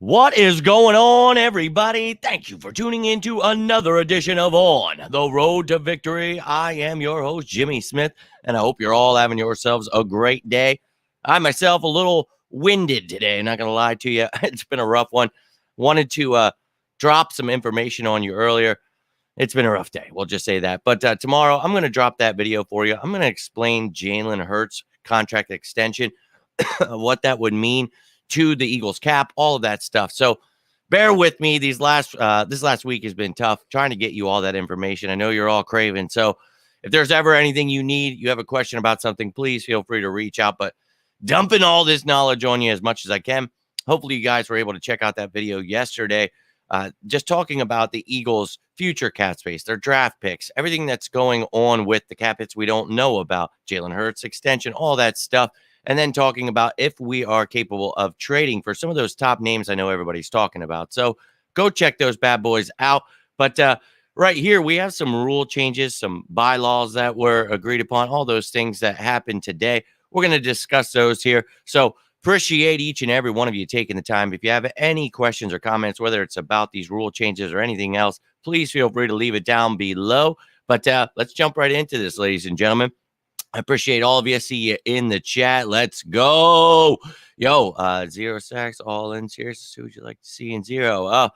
What is going on, everybody? Thank you for tuning in to another edition of On the Road to Victory. I am your host, Jimmy Smith, and I hope you're all having yourselves a great day. I myself a little winded today, not going to lie to you. It's been a rough one. Wanted to drop some information on you earlier. It's been a rough day. We'll just say that. But tomorrow, I'm going to drop that video for you. I'm going to explain Jalen Hurts' contract extension, what that would mean to the Eagles cap, all of that stuff. So bear with me. This last week has been tough trying to get you all that information. I know you're all craving. So if there's ever anything you need, you have a question about something, please feel free to reach out. But dumping all this knowledge on you as much as I can. Hopefully you guys were able to check out that video yesterday. Just talking about the Eagles' future cap space, their draft picks, everything that's going on with the cap hits we don't know about, Jalen Hurts extension, all that stuff. And then talking about if we are capable of trading for some of those top names I know everybody's talking about. So go check those bad boys out. But right here, we have some rule changes, some bylaws that were agreed upon, all those things that happened today. We're going to discuss those here. So appreciate each and every one of you taking the time. If you have any questions or comments, whether it's about these rule changes or anything else, please feel free to leave it down below. But let's jump right into this, ladies and gentlemen. I appreciate all of you. See you in the chat. Let's go. Yo, 0 sacks, all in. Serious. Who would you like to see in 0?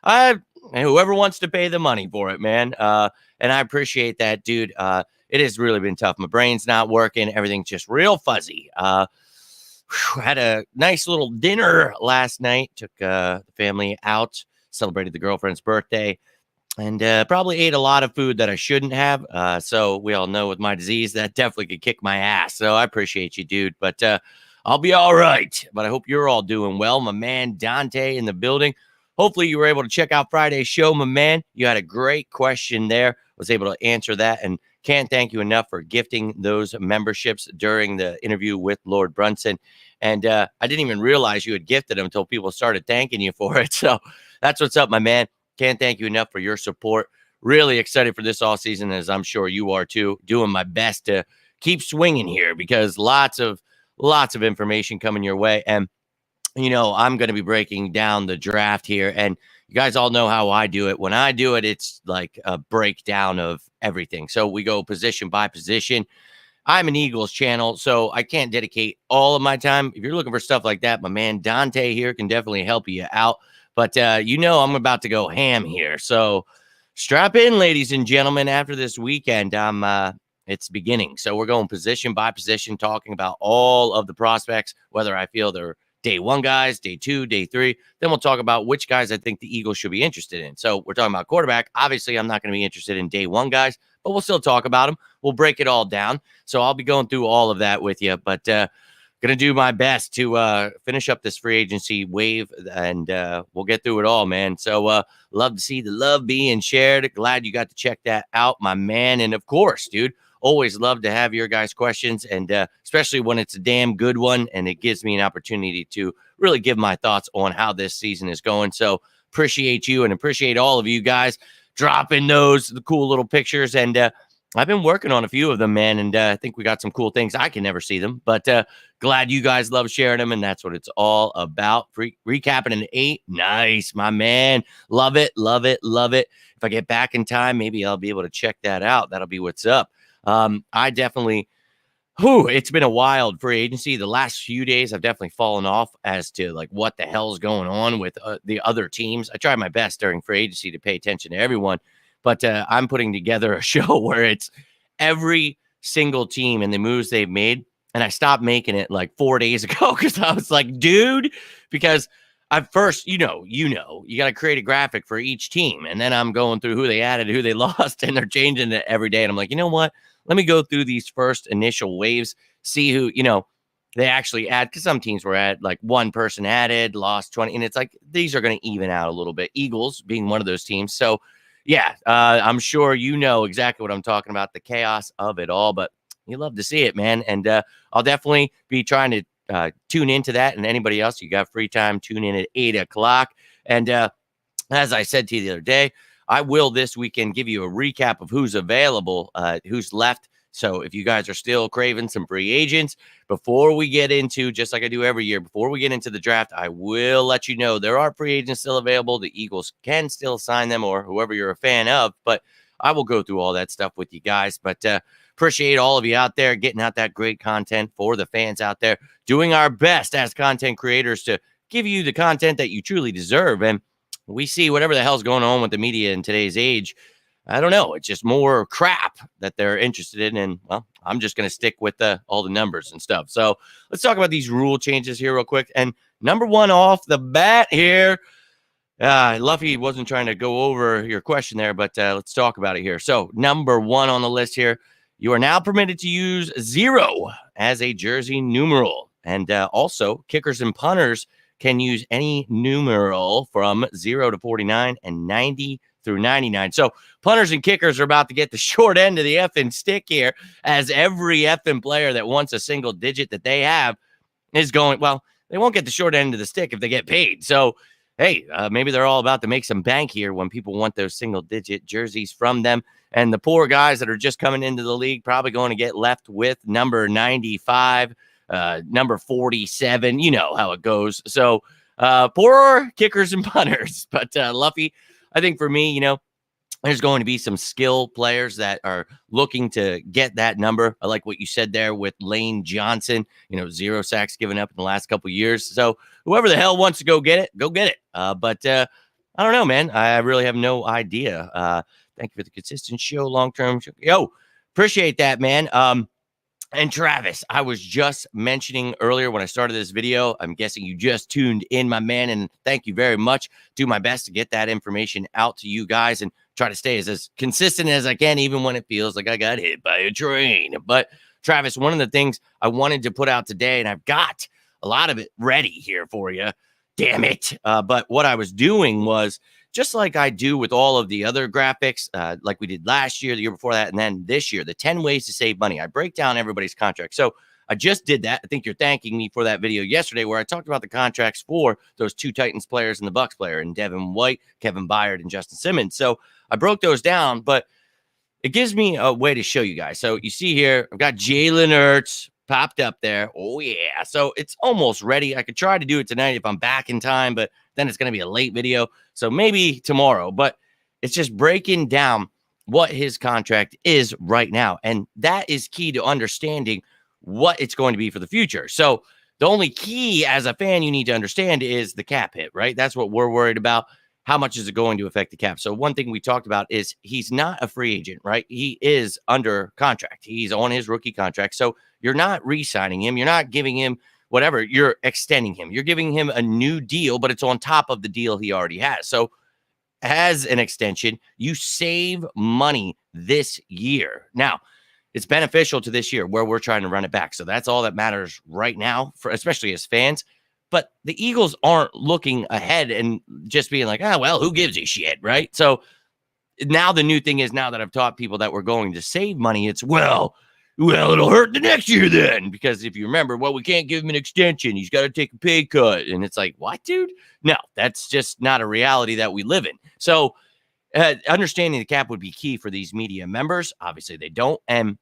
Whoever wants to pay the money for it, man. And I appreciate that, dude. It has really been tough. My brain's not working. Everything's just real fuzzy. Had a nice little dinner last night. Took the family out. Celebrated the girlfriend's birthday. And probably ate a lot of food that I shouldn't have. So we all know with my disease, that definitely could kick my ass. So I appreciate you, dude. But I'll be all right. But I hope you're all doing well. My man Dante in the building. Hopefully you were able to check out Friday's show, my man. You had a great question there. Was able to answer that. And can't thank you enough for gifting those memberships during the interview with Lord Brunson. And I didn't even realize you had gifted them until people started thanking you for it. So that's what's up, my man. Can't thank you enough for your support. Really excited for this all season, as I'm sure you are too. Doing my best to keep swinging here because lots of information coming your way. And, you know, I'm going to be breaking down the draft here. And you guys all know how I do it. When I do it, it's like a breakdown of everything. So we go position by position. I'm an Eagles channel, so I can't dedicate all of my time. If you're looking for stuff like that, my man Dante here can definitely help you out. But you know I'm about to go ham here. So strap in, ladies and gentlemen. After this weekend, it's beginning. So we're going position by position, talking about all of the prospects, whether I feel they're day one guys, day two, day three. Then we'll talk about which guys I think the Eagles should be interested in. So we're talking about quarterback. Obviously, I'm not going to be interested in day one guys, but we'll still talk about them. We'll break it all down. So I'll be going through all of that with you. But going to do my best to finish up this free agency wave, and we'll get through it all, man. So love to see the love being shared. Glad you got to check that out, my man. And of course, dude, always love to have your guys' questions, and especially when it's a damn good one, and it gives me an opportunity to really give my thoughts on how this season is going. So appreciate you and appreciate all of you guys dropping the cool little pictures. And I've been working on a few of them, man, and I think we got some cool things. I can never see them, but glad you guys love sharing them, and that's what it's all about. Recapping an 8. Nice, my man. Love it, love it, love it. If I get back in time, maybe I'll be able to check that out. That'll be what's up. I definitely, it's been a wild free agency. The last few days, I've definitely fallen off as to like what the hell's going on with the other teams. I try my best during free agency to pay attention to everyone. But I'm putting together a show where it's every single team and the moves they've made. And I stopped making it like 4 days ago because I was like, dude, because I first, you got to create a graphic for each team. And then I'm going through who they added, who they lost, and they're changing it every day. And I'm like, you know what? Let me go through these first initial waves, see who, they actually add, because some teams were at like one person added, lost 20. And it's like, these are going to even out a little bit. Eagles being one of those teams. So, yeah, I'm sure you know exactly what I'm talking about, the chaos of it all, but you love to see it, man. And I'll definitely be trying to tune into that. And anybody else, you got free time, tune in at 8 o'clock. And as I said to you the other day, I will this weekend give you a recap of who's available, who's left So if you guys are still craving some free agents, before we get into, just like I do every year, before we get into the draft, I will let you know there are free agents still available. The Eagles can still sign them, or whoever you're a fan of, but I will go through all that stuff with you guys. But appreciate all of you out there getting out that great content for the fans out there, doing our best as content creators to give you the content that you truly deserve. And we see whatever the hell's going on with the media in today's age. I don't know. It's just more crap that they're interested in. And, well, I'm just going to stick with all the numbers and stuff. So let's talk about these rule changes here real quick. And number one off the bat here, Luffy wasn't trying to go over your question there, but let's talk about it here. So number one on the list here, you are now permitted to use 0 as a jersey numeral. And also, kickers and punters can use any numeral from 0 to 49 and 90 through 99. So punters and kickers are about to get the short end of the effing stick here, as every effing player that wants a single digit that they have is going, well, they won't get the short end of the stick if they get paid. So, hey, maybe they're all about to make some bank here when people want those single digit jerseys from them. And the poor guys that are just coming into the league probably going to get left with number 95, number 47. You know how it goes. So poor kickers and punters. But Luffy, I think for me, there's going to be some skill players that are looking to get that number. I like what you said there with Lane Johnson, 0 sacks given up in the last couple of years. So whoever the hell wants to go get it, go get it. But I don't know, man. I really have no idea. Thank you for the consistent show, long-term show. Yo, appreciate that, man. And Travis, I was just mentioning earlier when I started this video, I'm guessing you just tuned in, my man, and thank you very much. Do my best to get that information out to you guys and try to stay as consistent as I can, even when it feels like I got hit by a train. But Travis, one of the things I wanted to put out today, and I've got a lot of it ready here for you, damn it. But what I was doing was, just like I do with all of the other graphics, like we did last year, the year before that, and then this year, the 10 ways to save money. I break down everybody's contract. So I just did that. I think you're thanking me for that video yesterday where I talked about the contracts for those 2 Titans players and the Bucks player, and Devin White, Kevin Byard, and Justin Simmons. So I broke those down, but it gives me a way to show you guys. So you see here, I've got Jalen Hurts popped up there. Oh, yeah. So it's almost ready. I could try to do it tonight if I'm back in time, but then it's going to be a late video. So maybe tomorrow, but it's just breaking down what his contract is right now. And that is key to understanding what it's going to be for the future. So the only key as a fan you need to understand is the cap hit, right? That's what we're worried about. How much is it going to affect the cap? So one thing we talked about is he's not a free agent, right? He is under contract. He's on his rookie contract. So you're not re-signing him. You're not giving him whatever. You're extending him. You're giving him a new deal, but it's on top of the deal he already has. So as an extension, you save money this year. Now, it's beneficial to this year where we're trying to run it back. So that's all that matters right now, for especially as fans. But the Eagles aren't looking ahead and just being like, well, who gives a shit, right? So now the new thing is, now that I've taught people that we're going to save money, it's, well, it'll hurt the next year then. Because if you remember, we can't give him an extension. He's got to take a pay cut. And it's like, what, dude? No, that's just not a reality that we live in. So understanding the cap would be key for these media members. Obviously, they don't. And,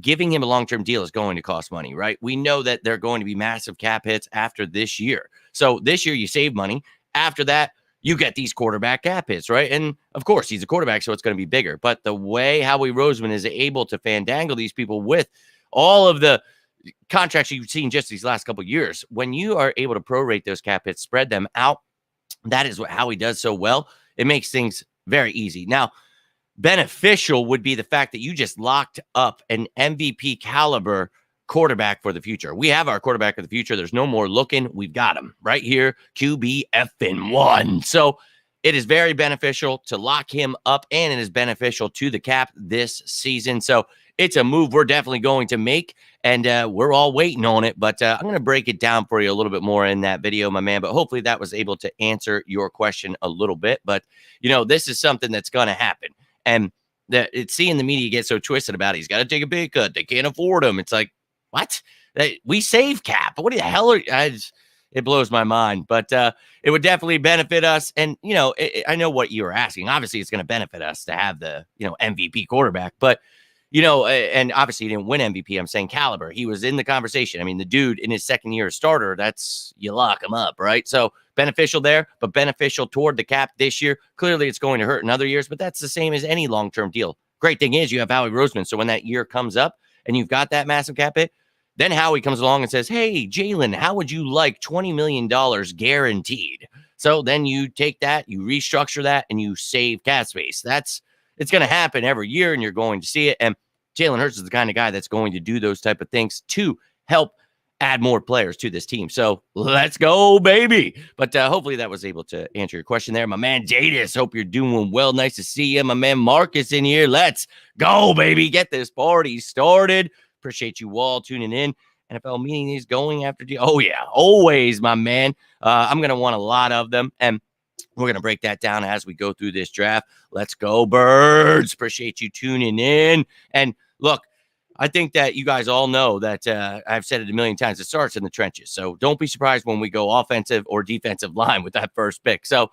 giving him a long-term deal is going to cost money, right? We know that there are going to be massive cap hits after this year. So this year you save money. After that, you get these quarterback cap hits, right? And of course, he's a quarterback, so it's going to be bigger. But the way Howie Roseman is able to fandangle these people with all of the contracts you've seen just these last couple of years, when you are able to prorate those cap hits, spread them out, that is what Howie does so well. It makes things very easy. Now, beneficial would be the fact that you just locked up an MVP caliber quarterback for the future. We have our quarterback of the future. There's no more looking. We've got him right here, QBFN1. So it is very beneficial to lock him up, and it is beneficial to the cap this season. So it's a move we're definitely going to make, and we're all waiting on it. But I'm going to break it down for you a little bit more in that video, my man. But hopefully that was able to answer your question a little bit. But, this is something that's going to happen. And it's seeing the media get so twisted about it. He's got to take a pay cut. They can't afford him. It's like, what? We save cap. What the hell it blows my mind. But it would definitely benefit us. And, I know what you were asking. Obviously, it's going to benefit us to have the, MVP quarterback. But, and obviously he didn't win MVP. I'm saying caliber. He was in the conversation. I mean, the dude in his second year as starter, that's, you lock him up, right? So beneficial there, but beneficial toward the cap this year. Clearly it's going to hurt in other years, but that's the same as any long-term deal. Great thing is you have Howie Roseman. So when that year comes up and you've got that massive cap hit, then Howie comes along and says, hey, Jalen, how would you like $20 million guaranteed? So then you take that, you restructure that, and you save cap space. It's going to happen every year, and you're going to see it. And Jalen Hurts is the kind of guy that's going to do those type of things to help add more players to this team. So let's go, baby. But hopefully that was able to answer your question there. My man Jadis, hope you're doing well. Nice to see you. My man Marcus in here. Let's go, baby. Get this party started. Appreciate you all tuning in. NFL meeting is going after you. Oh, yeah, always, my man. I'm going to want a lot of them. And we're going to break that down as we go through this draft. Let's go, birds. Appreciate you tuning in. And look, I think that you guys all know that I've said it a million times. It starts in the trenches. So don't be surprised when we go offensive or defensive line with that first pick. So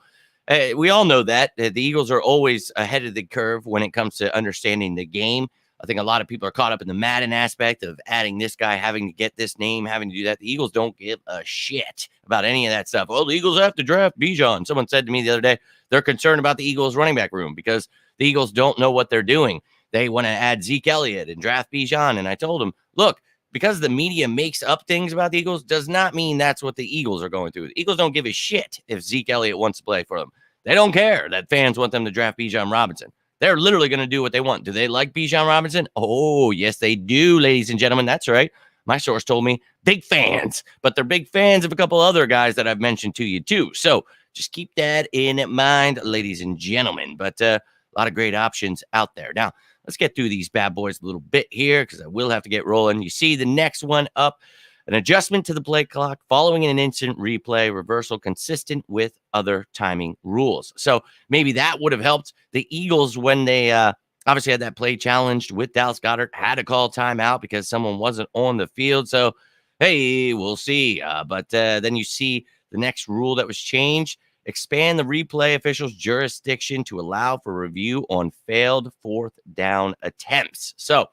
we all know that. The Eagles are always ahead of the curve when it comes to understanding the game. I think a lot of people are caught up in the Madden aspect of adding this guy, having to get this name, having to do that. The Eagles don't give a shit about any of that stuff. Well, the Eagles have to draft Bijan. Someone said to me the other day, they're concerned about the Eagles running back room because the Eagles don't know what they're doing. They want to add Zeke Elliott and draft Bijan. And I told them, look, because the media makes up things about the Eagles does not mean that's what the Eagles are going through. The Eagles don't give a shit if Zeke Elliott wants to play for them. They don't care that fans want them to draft Bijan Robinson. They're literally going to do what they want. Do they like Bijan Robinson? Oh, yes, they do, ladies and gentlemen. That's right. My source told me big fans, but they're big fans of a couple other guys that I've mentioned to you too. So just keep that in mind, ladies and gentlemen. But a lot of great options out there. Now, let's get through these bad boys a little bit here because I will have to get rolling. You see the next one up. An adjustment to the play clock following an instant replay reversal consistent with other timing rules. So maybe that would have helped the Eagles when they obviously had that play challenged with Dallas Goedert, had to call timeout because someone wasn't on the field. So, hey, we'll see. But then you see the next rule that was changed, expand the replay official's jurisdiction to allow for review on failed fourth down attempts. So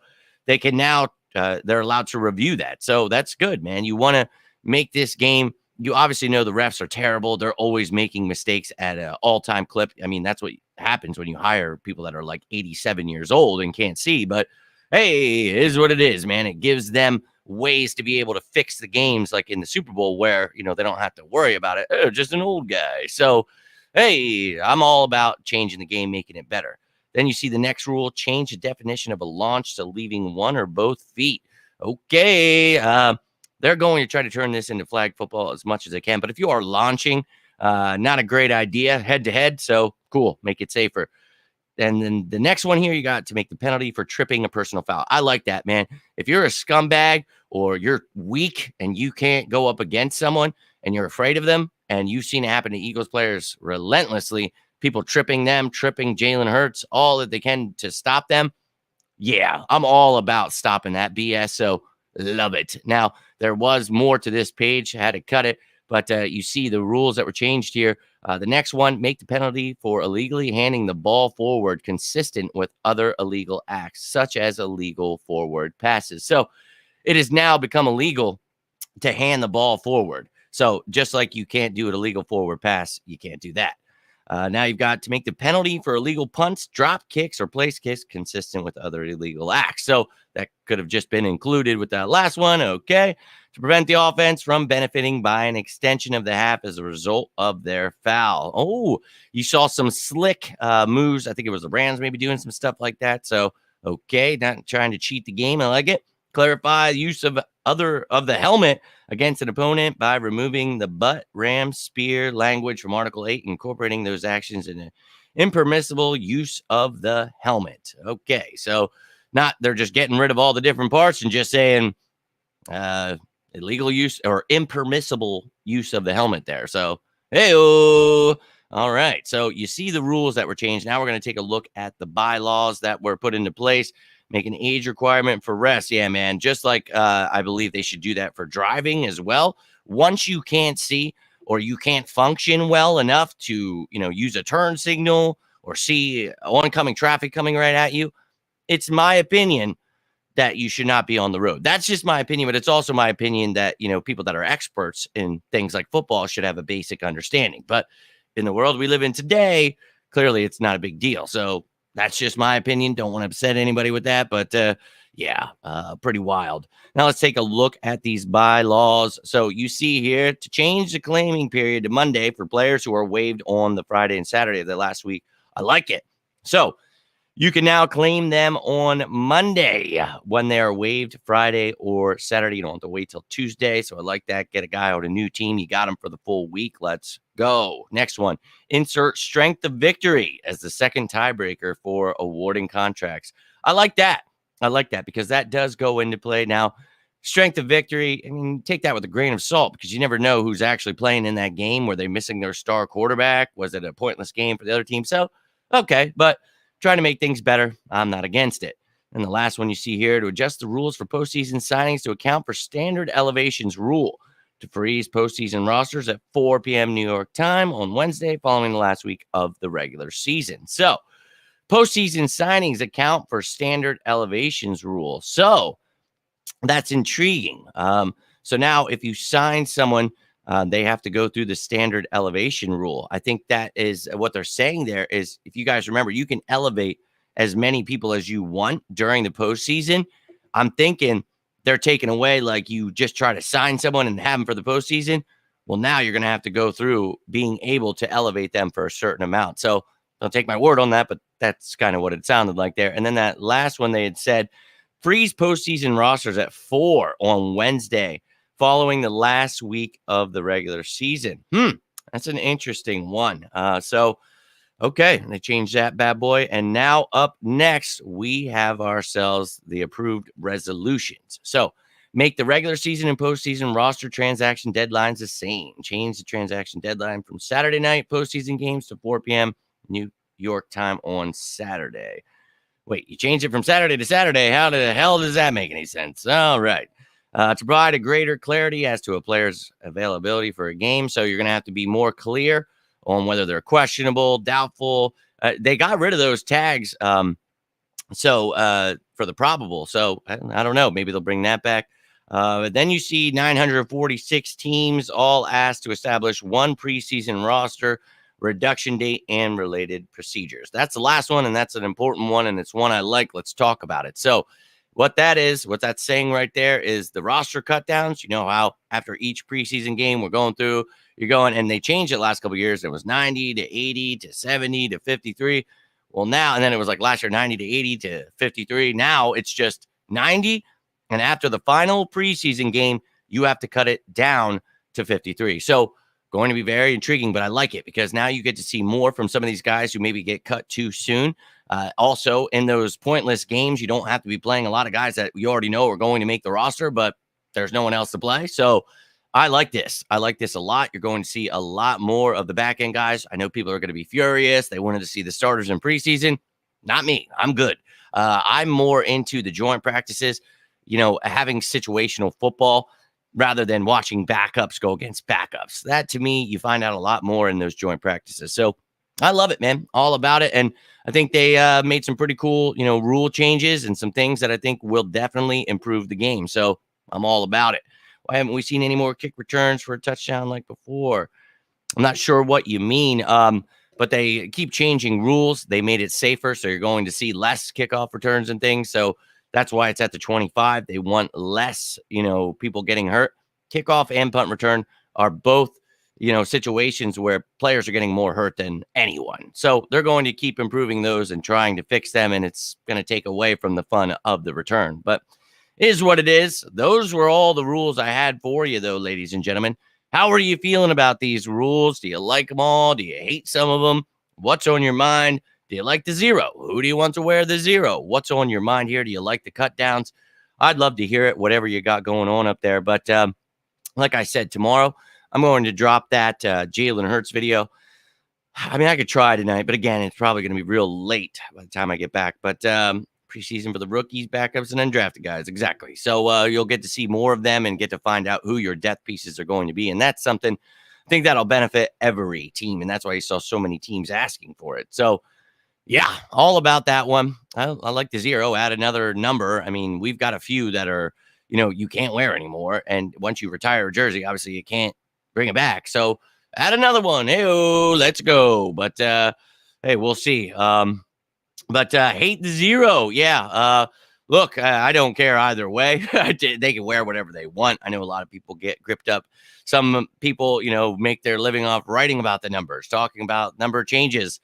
they can now they're allowed to review that. So that's good, man. You want to make this game. You obviously know the refs are terrible. They're always making mistakes at an all-time clip. I mean, that's what happens when you hire people that are like 87 years old and can't see. But hey, it is what it is, man. It gives them ways to be able to fix the games like in the Super Bowl where, they don't have to worry about it. Oh, just an old guy. So, hey, I'm all about changing the game, making it better. Then you see the next rule, change the definition of a launch to leaving one or both feet. Okay. They're going to try to turn this into flag football as much as they can. But if you are launching, not a great idea head to head. So cool. Make it safer. And then the next one here, you got to make the penalty for tripping a personal foul. I like that, man. If you're a scumbag or you're weak and you can't go up against someone and you're afraid of them, and you've seen it happen to Eagles players relentlessly, people tripping them, tripping Jalen Hurts, all that they can to stop them. Yeah, I'm all about stopping that BS. So love it. Now, there was more to this page. I had to cut it, but you see the rules that were changed here. The next one, make the penalty for illegally handing the ball forward consistent with other illegal acts, such as illegal forward passes. So it has now become illegal to hand the ball forward. So just like you can't do an illegal forward pass, you can't do that. Now you've got to make the penalty for illegal punts, drop kicks, or place kicks consistent with other illegal acts. So that could have just been included with that last one. Okay. To prevent the offense from benefiting by an extension of the half as a result of their foul. Oh, you saw some slick moves. I think it was the Rams maybe doing some stuff like that. So, okay. Not trying to cheat the game. I like it. Clarify use of the helmet against an opponent by removing the butt, ram, spear language from Article 8, incorporating those actions in an impermissible use of the helmet. Okay, so they're just getting rid of all the different parts and just saying illegal use or impermissible use of the helmet there. So, hey-oh. All right, so you see the rules that were changed. Now we're going to take a look at the bylaws that were put into place. Make an age requirement for refs. Yeah, man. Just like I believe they should do that for driving as well. Once you can't see or you can't function well enough to, use a turn signal or see oncoming traffic coming right at you, it's my opinion that you should not be on the road. That's just my opinion, but it's also my opinion that, people that are experts in things like football should have a basic understanding. But in the world we live in today, clearly it's not a big deal. So that's just my opinion. Don't want to upset anybody with that, but pretty wild. Now let's take a look at these bylaws. So you see here, to change the claiming period to Monday for players who are waived on the Friday and Saturday of the last week. I like it. So you can now claim them on Monday when they are waived Friday or Saturday. You don't have to wait till Tuesday. So I like that. Get a guy on a new team. You got him for the full week. Let's go. Next one. Insert strength of victory as the second tiebreaker for awarding contracts. I like that. Because that does go into play. Now, strength of victory, I mean, take that with a grain of salt because you never know who's actually playing in that game. Were they missing their star quarterback? Was it a pointless game for the other team? So, okay, but trying to make things better, I'm not against it. And the last one you see here, to adjust the rules for postseason signings to account for standard elevations rule to freeze postseason rosters at 4 p.m. New York time on Wednesday following the last week of the regular season. So postseason signings account for standard elevations rule. So that's intriguing. So now if you sign someone, they have to go through the standard elevation rule. I think that is what they're saying there is, if you guys remember, you can elevate as many people as you want during the postseason. I'm thinking they're taking away, like, you just try to sign someone and have them for the postseason. Well, now you're going to have to go through being able to elevate them for a certain amount. So don't take my word on that, but that's kind of what it sounded like there. And then that last one, they had said, freeze postseason rosters at 4 on Wednesday following the last week of the regular season. That's an interesting one. Okay, they changed that bad boy. And now up next, we have ourselves the approved resolutions. So make the regular season and postseason roster transaction deadlines the same. Change the transaction deadline from Saturday night postseason games to 4 p.m. New York time on Saturday. Wait, you changed it from Saturday to Saturday. How the hell does that make any sense? All right. To provide a greater clarity as to a player's availability for a game. So you're going to have to be more clear on whether they're questionable, doubtful. They got rid of those tags for the probable. So I don't know. Maybe they'll bring that back. Then you see 946 teams all asked to establish one preseason roster, reduction date, and related procedures. That's the last one, and that's an important one, and it's one I like. Let's talk about it. So what that's saying right there is the roster cut downs. You know how after each preseason game we're going through, you're going, and they changed it last couple of years. It was 90 to 80 to 70 to 53. Well, now, and then it was like last year, 90 to 80 to 53. Now it's just 90. And after the final preseason game, you have to cut it down to 53. So going to be very intriguing, but I like it because now you get to see more from some of these guys who maybe get cut too soon. Also, in those pointless games, you don't have to be playing a lot of guys that you already know are going to make the roster, but there's no one else to play. So I like this. I like this a lot. You're going to see a lot more of the back end guys. I know people are going to be furious. They wanted to see the starters in preseason. Not me. I'm good. I'm more into the joint practices, having situational football rather than watching backups go against backups. That, to me, you find out a lot more in those joint practices. So I love it, man. All about it. And I think they made some pretty cool, rule changes and some things that I think will definitely improve the game. So I'm all about it. Why haven't we seen any more kick returns for a touchdown like before? I'm not sure what you mean, but they keep changing rules. They made it safer, so you're going to see less kickoff returns and things. So that's why it's at the 25. They want less, people getting hurt. Kickoff and punt return are both, situations where players are getting more hurt than anyone. So they're going to keep improving those and trying to fix them, and it's going to take away from the fun of the return. But it is what it is. Those were all the rules I had for you, though, ladies and gentlemen. How are you feeling about these rules? Do you like them all? Do you hate some of them? What's on your mind? Do you like the 0? Who do you want to wear the 0? What's on your mind here? Do you like the cut downs? I'd love to hear it, whatever you got going on up there. But like I said, tomorrow I'm going to drop that Jalen Hurts video. I mean, I could try tonight, but again, it's probably going to be real late by the time I get back. But preseason for the rookies, backups, and undrafted guys. Exactly. So you'll get to see more of them and get to find out who your depth pieces are going to be. And that's something I think that'll benefit every team. And that's why you saw so many teams asking for it. So Yeah, all about that one. I like the zero. Add another number. I mean, we've got a few that are, you can't wear anymore. And once you retire a jersey, obviously you can't bring it back. So add another one. Hey, let's go. But hey, we'll see. But hate the zero. Yeah. Look, I don't care either way. They can wear whatever they want. I know a lot of people get gripped up. Some people, make their living off writing about the numbers, talking about number changes.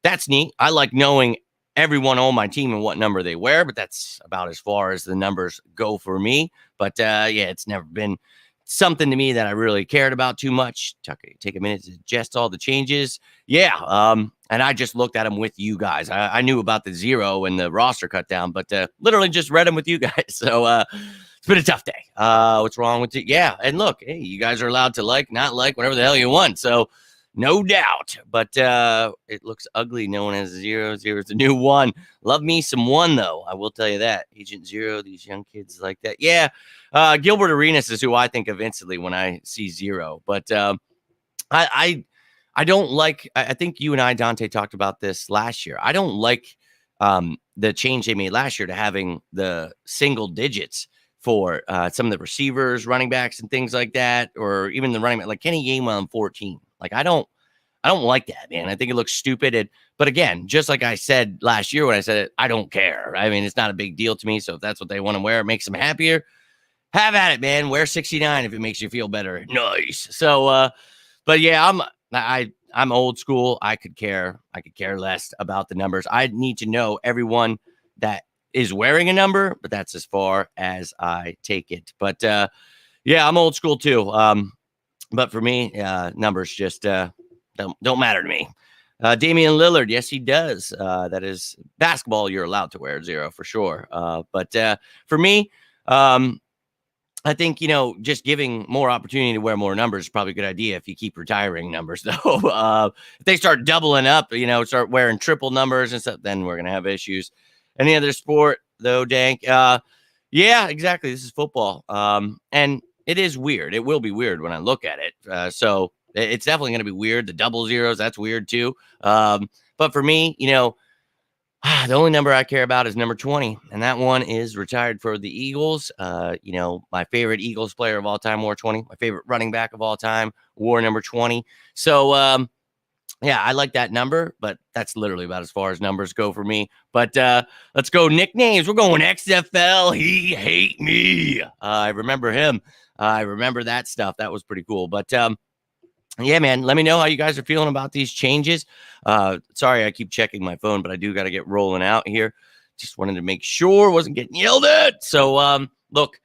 That's neat. I like knowing everyone on my team and what number they wear, but that's about as far as the numbers go for me. But yeah, it's never been something to me that I really cared about too much. Take a minute to digest all the changes. Yeah. And I just looked at them with you guys. I knew about the zero and the roster cut down, but literally just read them with you guys. So it's been a tough day. What's wrong with it? Yeah. And look, hey, you guys are allowed to not like, whatever the hell you want. So no doubt. But it looks ugly. No one has zero. Zero is the new one. Love me some one, though. I will tell you that. Agent Zero, these young kids like that. Yeah. Gilbert Arenas is who I think of instantly when I see zero. But I don't like, I think you and I, Dante, talked about this last year. I don't like the change they made last year to having the single digits for some of the receivers, running backs, and things like that, or even the running back, like Kenny Gainwell in 14. Like, I don't like that, man. I think it looks stupid. But again, just like I said last year when I said it, I don't care. I mean, it's not a big deal to me. So if that's what they want to wear, it makes them happier. Have at it, man. Wear 69 if it makes you feel better. Nice. So, but yeah, I'm old school. I could care less about the numbers. I need to know everyone that is wearing a number, but that's as far as I take it. But yeah, I'm old school too. But for me, numbers just don't matter to me. Damian Lillard, yes, he does. That is basketball. You're allowed to wear zero for sure. But for me, I think, just giving more opportunity to wear more numbers is probably a good idea if you keep retiring numbers, though. If they start doubling up, start wearing triple numbers and stuff, then we're going to have issues. Any other sport, though, Dank? Yeah, exactly. This is football. And it is weird. It will be weird when I look at it. So it's definitely going to be weird. The double zeros, that's weird, too. But for me, the only number I care about is number 20, and that one is retired for the Eagles. My favorite Eagles player of all time wore 20. My favorite running back of all time wore number 20. So, yeah, I like that number, but that's literally about as far as numbers go for me. But let's go nicknames. We're going XFL. He hate me. I remember him. I remember that stuff. That was pretty cool. But yeah, man, let me know how you guys are feeling about these changes. Sorry, I keep checking my phone, but I do got to get rolling out here. Just wanted to make sure I wasn't getting yelled at. So, look,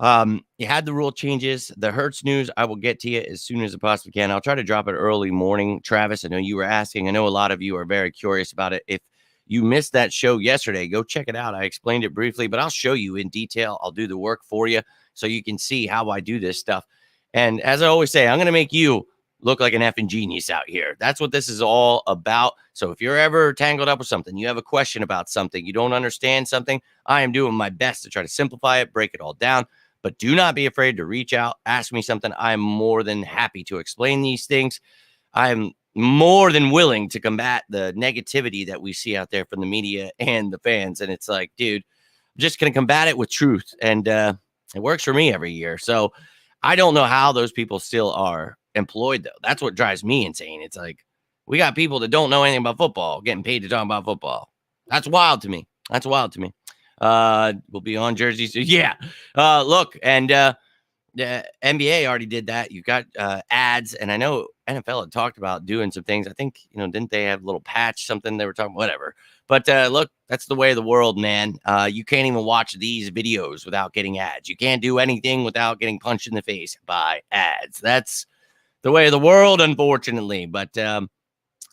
you had the rule changes. The Hurts news, I will get to you as soon as I possibly can. I'll try to drop it early morning. Travis, I know you were asking. I know a lot of you are very curious about it. If you missed that show yesterday, go check it out. I explained it briefly, but I'll show you in detail. I'll do the work for you so you can see how I do this stuff. And as I always say, I'm going to make you look like an effing genius out here. That's what this is all about. So if you're ever tangled up with something, you have a question about something, you don't understand something, I am doing my best to try to simplify it, break it all down. But do not be afraid to reach out, ask me something. I'm more than happy to explain these things. I'm more than willing to combat the negativity that we see out there from the media and the fans. And it's like, dude, I'm just going to combat it with truth. And it works for me every year. So I don't know how those people still are employed, though. That's what drives me insane. It's like we got people that don't know anything about football getting paid to talk about football. That's wild to me. We'll be on jerseys. Yeah. Look, and the NBA already did that. You've got ads, and I know NFL had talked about doing some things. I think, didn't they have a little patch, something they were talking, whatever. But look, that's the way of the world, man. You can't even watch these videos without getting ads. You can't do anything without getting punched in the face by ads. That's the way of the world, unfortunately. But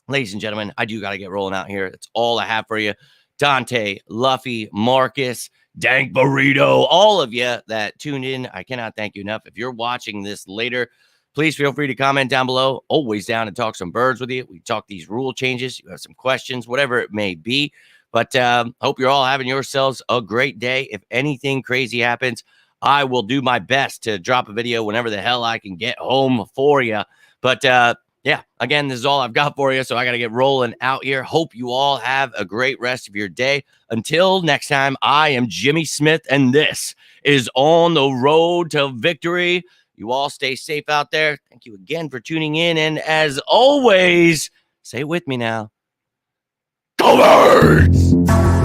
ladies and gentlemen, I do got to get rolling out here. That's all I have for you. Dante, Luffy, Marcus, Dank Burrito, all of you that tuned in, I cannot thank you enough. If you're watching this later, please feel free to comment down below. Always down to talk some birds with you. We talk these rule changes. You have some questions, whatever it may be. But hope you're all having yourselves a great day. If anything crazy happens, I will do my best to drop a video whenever the hell I can get home for you. But Yeah, again, this is all I've got for you. So I got to get rolling out here. Hope you all have a great rest of your day. Until next time, I am Jimmy Smith, and this is On the Road to Victory. You all stay safe out there. Thank you again for tuning in. And as always, say it with me now. Go Birds!